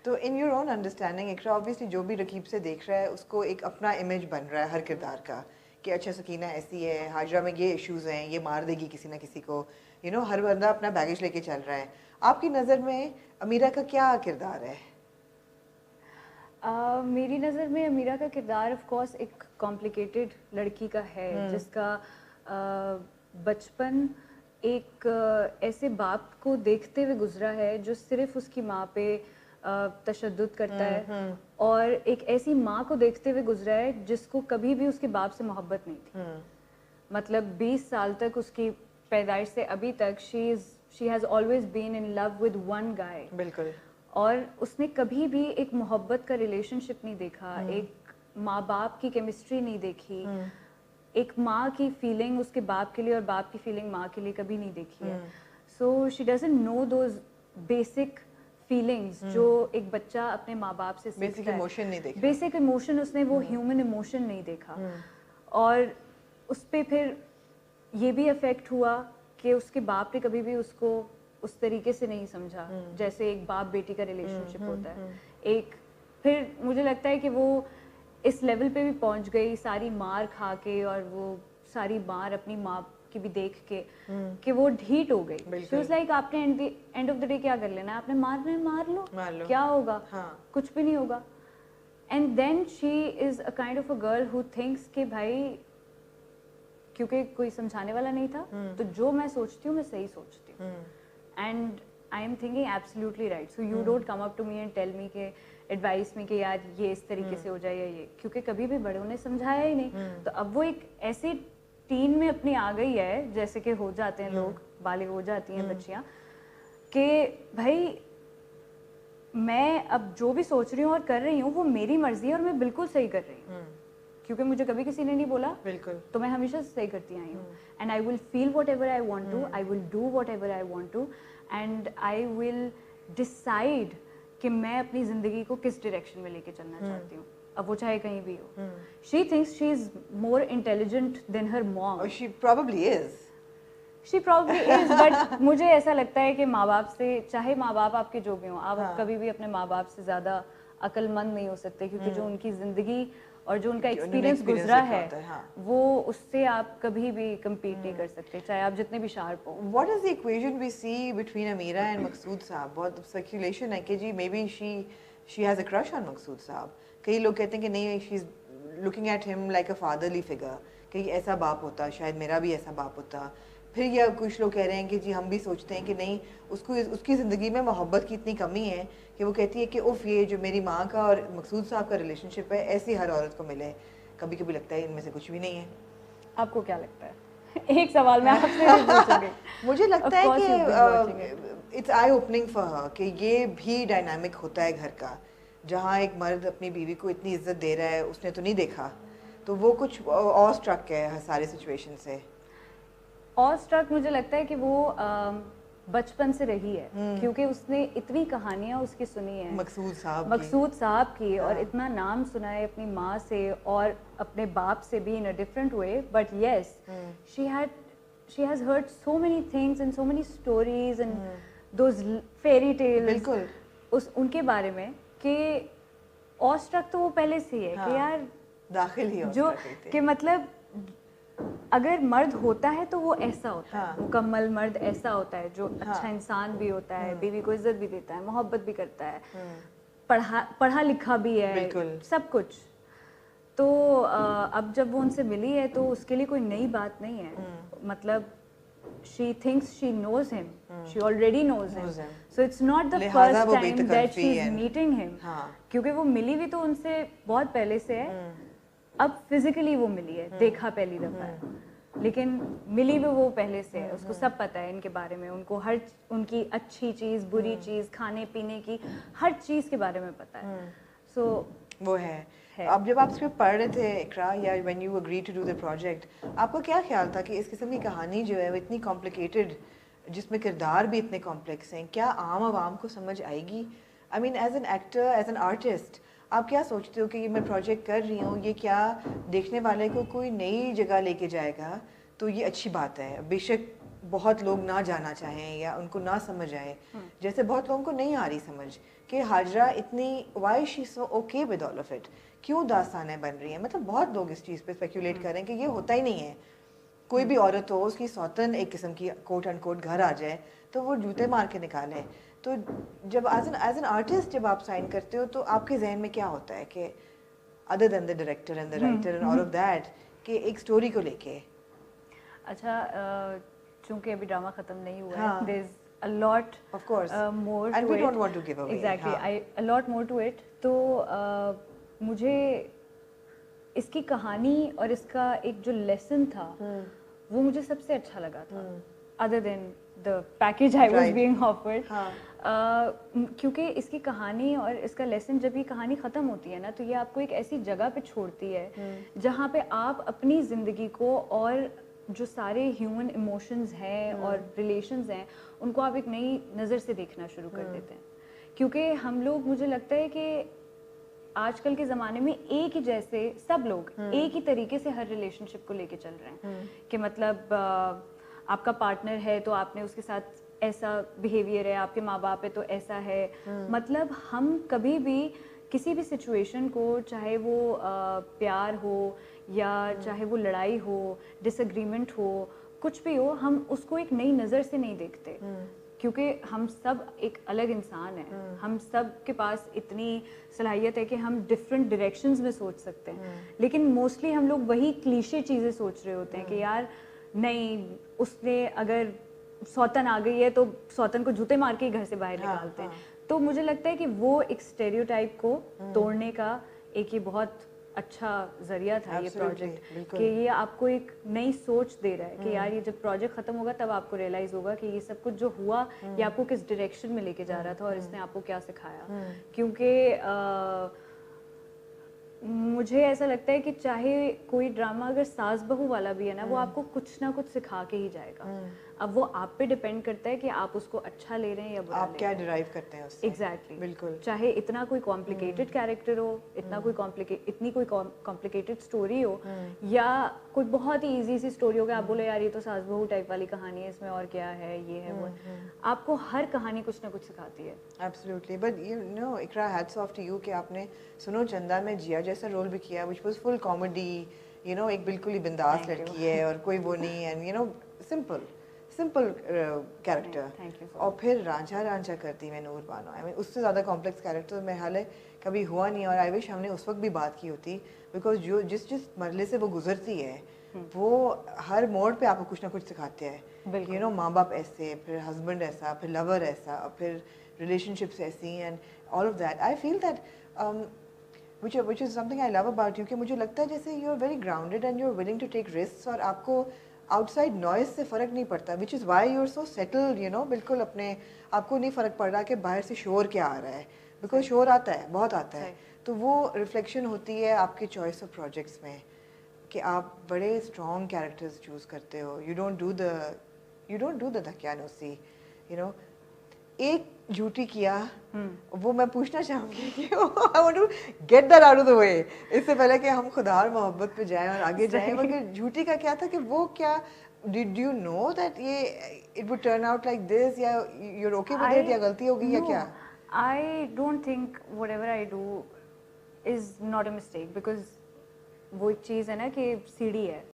تو in your own understanding Iqra obviously جو بھی رقیب سے دیکھ رہا ہے اس کو ایک اپنا امیج بن رہا ہے ہر کردار کا کہ اچھا سکینہ ایسی ہے, ہاجرہ میں یہ ایشوز ہیں, یہ مار دے گی کسی نہ کسی کو, ہر بندہ اپنا بیگیج لے کے چل رہا ہے. آپ کی نظر میں امیرہ کا کیا کردار ہے؟ میری نظر میں امیرہ کا کردار آف کورس ایک کمپلیکیٹڈ لڑکی کا ہے جس کا بچپن ایک ایسے باپ کو دیکھتے ہوئے گزرا ہے جو صرف اس کی ماں پہ تشدد کرتا ہے, اور ایک ایسی ماں کو دیکھتے ہوئے گزرا ہے جس کو کبھی بھی اس کے باپ سے محبت نہیں تھی. مطلب 20 سال تک اس کی پیدائش سے ابھی تک she has always been in love with one guy. بالکل. اور اس نے کبھی بھی ایک محبت کا ریلیشن شپ نہیں دیکھا, ایک ماں باپ کی کیمسٹری نہیں دیکھی, ایک ماں کی فیلنگ اس کے باپ کے لیے اور باپ کی فیلنگ ماں کے لیے کبھی نہیں دیکھی ہے. So she doesn't know those basic feelings جو ایک بچہ اپنے ماں باپ سے سیکھتا ہے. بیسک ایموشن نہیں دیکھا. بیسک ایموشن اس نے وہ ہیومن ایموشن نہیں دیکھا. اور اس پہ پھر یہ بھی افیکٹ ہوا کہ اس کے باپ نے کبھی بھی اس کو اس طریقے سے نہیں سمجھا جیسے ایک باپ بیٹی کا ریلیشن شپ ہوتا ہے. ایک پھر مجھے لگتا ہے کہ وہ اس لیول پہ بھی پہنچ گئی ساری مار کھا کے, اور وہ ساری مار اپنی ماں کی بھی دیکھ کے کہ وہ ڈھیٹ ہو گئی. سو اٹس لائک آپ نے اینڈ آف دا ڈے کیا کر لینا ہے, آپ نے مارنا ہے مار لو, کیا ہوگا, کچھ بھی نہیں ہوگا. And then she is a kind of a girl who thinks کہ بھائی کیونکہ کوئی سمجھانے والا نہیں تھا تو جو میں سوچتی ہوں میں صحیح سوچتی ہوں. And I am thinking absolutely right. So you don't come up to me and tell me کہ ایڈوائس میں کہ یار یہ اس طریقے سے ہو جائے یا یہ, کیونکہ کبھی بھی بڑوں نے سمجھایا ہی نہیں. تو اب وہ ایک ایسی ٹین میں اپنی آ گئی ہے جیسے کہ ہو جاتے ہیں لوگ, بالغ ہو جاتی ہیں بچیاں, کہ بھائی میں اب جو بھی سوچ رہی ہوں اور کر رہی ہوں وہ میری مرضی ہے اور میں بالکل صحیح کر رہی ہوں, کیونکہ مجھے کبھی کسی نے نہیں بولا تو میں ہمیشہ صحیح کرتی آئی ہوں. And I will feel whatever I want to, I will do whatever I want to, and I will decide کہ میں اپنی زندگی کو کس ڈائریکشن میں لے کے چلنا چاہتی ہوں, اب وہ چاہے کہیں بھی ہو. She thinks she is more intelligent than her mom. She probably is, but مجھے ایسا لگتا ہے کہ ماں باپ سے, چاہے ماں باپ آپ کے جو بھی ہوں, آپ کبھی بھی اپنے ماں باپ سے زیادہ عقل مند نہیں ہو سکتے, کیونکہ جو ان کی زندگی اور جو ان کا ایکسپیرینس گزرا ہے وہ اس سے آپ کبھی بھی کمپیٹ نہیں کر سکتے, چاہے آپ جتنے بھی شارپ ہو. What is the equation we see between Ameera and Maqsood Sahab? بہت اسپیکولیشن ہے کہ جی may be she has a کرش آن مقصود صاحب. کئی لوگ کہتے ہیں کہ نہیں, شی از لکنگ ایٹ ہم لائک اے فادرلی فگر, کہ ایسا باپ ہوتا, شاید میرا بھی ایسا باپ ہوتا. پھر یہ کچھ لوگ کہہ رہے ہیں کہ جی ہم بھی سوچتے ہیں کہ نہیں, اس کی زندگی میں محبت کی اتنی کمی ہے کہ وہ کہتی ہے کہ اف یہ جو میری ماں کا اور مقصود صاحب کا ریلیشن شپ ہے ایسی ہر عورت کو ملے. کبھی کبھی لگتا ہے ان میں سے کچھ بھی نہیں ہے. آپ کو کیا لگتا ہے؟ ایک سوال میں آپ سے پوچھوں گی. مجھے لگتا ہے کہ it's eye opening for her کہ یہ بھی ڈائنامک ہوتا ہے گھر کا, جہاں ایک مرد اپنی بیوی کو اتنی عزت دے رہا ہے, اس نے تو نہیں دیکھا, تو وہ کچھ اور اسٹرک ہے سارے سچویشن سے. اور اسٹرک مجھے لگتا ہے کہ وہ بچپن سے رہی ہے, کیونکہ اس نے اتنی کہانیاں اس کی سنی ہیں مقصود صاحب کی, اور اتنا نام سنا ہے اپنی ماں سے اور اپنے باپ سے بھی in a different way. But yes, she has heard so many things and so many stories and those fairy tales ان کے بارے میں, کہ اور اسٹرک تو وہ پہلے سے ہی ہے کہ یار داخل ہی جو کہ مطلب اگر مرد ہوتا ہے تو وہ ایسا ہوتا ہے, مکمل مرد ایسا ہوتا ہے جو اچھا انسان بھی ہوتا ہے, بیوی کو عزت بھی دیتا ہے, محبت بھی کرتا ہے, پڑھا لکھا بھی ہے, سب کچھ. تو اب جب وہ ان سے ملی ہے تو اس کے لیے کوئی نئی بات نہیں ہے. مطلب she thinks she knows him, she already knows him, so it's not the first time that she's meeting him, کیونکہ وہ ملی بھی تو ان سے بہت پہلے سے ہے. اب فزیکلی وہ ملی ہے, دیکھا پہلی دفعہ ہے, لیکن ملی بھی وہ پہلے سے ہے, اس کو سب پتہ ہے ان کے بارے میں, ان کو ہر ان کی اچھی چیز بری چیز کھانے پینے کی ہر چیز کے بارے میں پتہ ہے. سو وہ ہے. اب جب آپ اس پہ پڑھ رہے تھے اقرا, یا when you agree to do the project, آپ کا کیا خیال تھا کہ اس قسم کی کہانی جو ہے وہ اتنی کمپلیکیٹڈ, جس میں کردار بھی اتنے کمپلیکس ہیں, کیا عام عوام کو سمجھ آئے گی؟ I mean as an actor, as an artist, آپ کیا سوچتے ہو کہ یہ میں پروجیکٹ کر رہی ہوں, یہ کیا دیکھنے والے کو کوئی نئی جگہ لے کے جائے گا؟ تو یہ اچھی بات ہے. بے شک بہت لوگ نہ جانا چاہیں یا ان کو نہ سمجھ آئے, جیسے بہت لوگوں کو نہیں آ رہی سمجھ کہ ہاجرہ اتنی why she so okay with all of it, کیوں داستانیں بن رہی ہیں. مطلب بہت لوگ اس چیز پہ اسپیکولیٹ کریں کہ یہ ہوتا ہی نہیں ہے. کوئی بھی عورت ہو, اس کی سوتن ایک قسم کی کوٹ اینڈ کوٹ گھر آ جائے تو وہ جوتے مار کے نکالے. تو جب ایز این آرٹسٹ جب آپ سائن کرتے ہو تو آپ کے ذہن میں کیا ہوتا ہے کہ other than the director and the writer and all of that, کہ ایک اسٹوری کو لے کے. اچھا, چونکہ ابھی ڈرامہ ختم نہیں ہوا ہے, there is a lot Of course. more to it. And we don't want to give away. Exactly, a lot more to it. تو مجھے اس کی کہانی اور اس کا ایک جو لیسن تھا وہ مجھے سب سے اچھا لگا تھا, other than the package I was being offered. کیونکہ اس کی کہانی اور اس کا لیسن, جب یہ کہانی ختم ہوتی ہے نا تو یہ آپ کو ایک ایسی جگہ پہ چھوڑتی ہے جہاں پہ آپ اپنی زندگی کو اور جو سارے ہیومن ایموشنز ہیں اور ریلیشنز ہیں ان کو آپ ایک نئی نظر سے دیکھنا شروع کر دیتے ہیں. کیونکہ ہم لوگ, مجھے لگتا ہے کہ آج کل کے زمانے میں ایک ہی جیسے سب لوگ ایک ہی طریقے سے ہر ریلیشن شپ کو لے کے چل رہے ہیں کہ مطلب آپ کا پارٹنر ہے تو آپ نے اس کے ساتھ ایسا بیہیویئر ہے, آپ کے ماں باپ ہے تو ایسا ہے. مطلب ہم کبھی بھی کسی بھی سچویشن کو, چاہے وہ پیار ہو یا چاہے وہ لڑائی ہو, ڈس ایگریمنٹ ہو, کچھ بھی ہو, ہم اس کو ایک نئی نظر سے نہیں دیکھتے. کیونکہ ہم سب ایک الگ انسان ہیں, ہم سب کے پاس اتنی صلاحیت ہے کہ ہم ڈفرینٹ ڈائریکشنز میں سوچ سکتے ہیں. لیکن موسٹلی ہم لوگ وہی کلیشے چیزیں سوچ رہے ہوتے ہیں کہ یار نہیں, اس نے اگر سوتن آ گئی ہے تو سوتن کو جوتے مار کے ہی گھر سے باہر نکالتے ہیں. تو مجھے لگتا ہے کہ وہ ایک اسٹیریوٹائپ کو توڑنے کا ایک یہ بہت اچھا ذریعہ تھا یہ پروجیکٹ, کہ یہ آپ کو ایک نئی سوچ دے رہا ہے کہ یار یہ جب پروجیکٹ ختم ہوگا تب آپ کو ریئلائز ہوگا کہ یہ سب کچھ جو ہوا یہ آپ کو کس ڈائریکشن میں لے کے جا رہا تھا اور اس نے آپ کو کیا سکھایا. کیونکہ مجھے ایسا لگتا ہے کہ چاہے کوئی ڈرامہ اگر ساس بہو والا بھی ہے نا, وہ آپ کو کچھ نہ کچھ سکھا کے ہی جائے گا. اب وہ آپ پہ ڈپینڈ کرتا ہے کہ آپ اس کو اچھا لے رہے ہیں یا برا, آپ کیا ڈرائیو کرتے ہیں اس سے. ایگزیکٹلی, بالکل. چاہے اتنا کوئی کمپلیکیٹڈ کیریکٹر ہو, اتنی کوئی کمپلیکیٹڈ اسٹوری ہو, یا کوئی بہت ہی ایزی سی اسٹوری ہو کہ آپ بولے یار یہ تو ساس بہو ٹائپ والی کہانی ہے, اس میں اور کیا ہے, یہ ہے وہ. آپ کو ہر کہانی کچھ نہ کچھ سکھاتی ہے. Absolutely. But you know Iqra, hats off to you کہ آپ نے سنو چندا میں جیا جیسا رول بھی کیا, which was full comedy, you know ایک بالکل ہی بنداس لڑکی ہے اور کوئی وہ نہیں, and you know simple character. اور پھر رانجھا رانجھا کرتی میں نور بانو, آئی مین اس سے زیادہ کمپلیکس کیریکٹر میرے حال ہے کبھی ہوا نہیں. اور آئی وش ہم نے اس وقت بھی بات کی ہوتی, بیکاز جو جس مرحلے سے وہ گزرتی ہے وہ ہر موڑ پہ آپ کو کچھ نہ کچھ سکھاتے ہیں. یو نو ماں باپ ایسے, پھر ہسبینڈ ایسا, پھر لور ایسا, اور پھر ریلیشن شپس ایسی, and all of that. I feel that which is something I love about you, کہ مجھے لگتا ہے جیسے you are very grounded and you are willing to take risks, اور آپ کو آؤٹ سائڈ نوائز سے فرق نہیں پڑتا, which is why you are so settled, you know. بالکل اپنے آپ کو نہیں فرق پڑ رہا کہ باہر سے شور کیا آ رہا ہے, بیکاز شور آتا ہے, بہت آتا ہے. تو وہ ریفلیکشن ہوتی ہے آپ کے چوائس آف پروجیکٹس میں کہ آپ بڑے اسٹرانگ کیریکٹرز چوز کرتے ہو. یو ڈونٹ ڈو دا دھکیانوسی, یو نو. ایک جھوٹی کیا, وہ میں پوچھنا چاہوں گی کہ I want to get that out of the way, اس سے پہلے کہ ہم خدا اور محبت پہ جائیں اور آگے جائیں. مگر جھوٹی کا کیا تھا کہ وہ کیا, did you know that it would turn out like this, یا you're okay with it, یا غلطی ہوگی یا کیا؟ I don't think whatever I do is not a mistake, because وہ ایک چیز ہے نا کہ سیڑھی ہے,